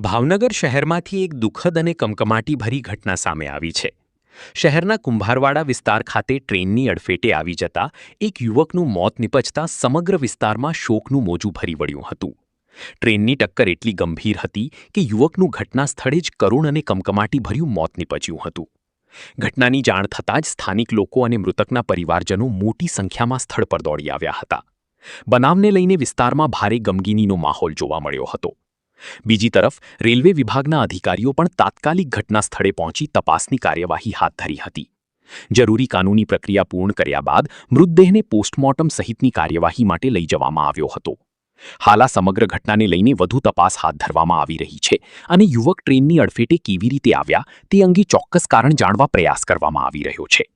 ભાવનગર શહેરમાંથી એક દુઃખદ અને કમકમાટીભરી ઘટના સામે આવી છે. શહેરના કુંભારવાડા વિસ્તાર ખાતે ટ્રેનની અડફેટે આવી જતા એક યુવકનું મોત નીપજતા સમગ્ર વિસ્તારમાં શોકનું મોજું ફરી વળ્યું હતું. ટ્રેનની ટક્કર એટલી ગંભીર હતી કે યુવકનું ઘટના સ્થળે જ કરુણ અને કમકમાટીભર્યું મોત નીપજ્યું હતું. ઘટનાની જાણ થતાં જ સ્થાનિક લોકો અને મૃતકના પરિવારજનો મોટી સંખ્યામાં સ્થળ પર દોડી આવ્યા હતા. બનાવને લઈને વિસ્તારમાં ભારે ગમગીનીનો માહોલ જોવા મળ્યો હતો. બીજી તરફ રેલવે વિભાગના અધિકારીઓ પણ તાત્કાલિક ઘટના સ્થળે પહોંચી તપાસની કાર્યવાહી હાથ ધરી હતી. જરૂરી કાનૂની પ્રક્રિયા પૂર્ણ કર્યા બાદ મૃતદેહને પોસ્ટમોર્ટમ સહિતની કાર્યવાહી માટે લઈ જવામાં આવ્યો હતો. હાલ આ સમગ્ર ઘટનાને લઈને વધુ તપાસ હાથ ધરવામાં આવી રહી છે અને યુવક ટ્રેનની અડફેટે કેવી રીતે આવ્યા તે અંગે ચોક્કસ કારણ જાણવા પ્રયાસ કરવામાં આવી રહ્યો છે.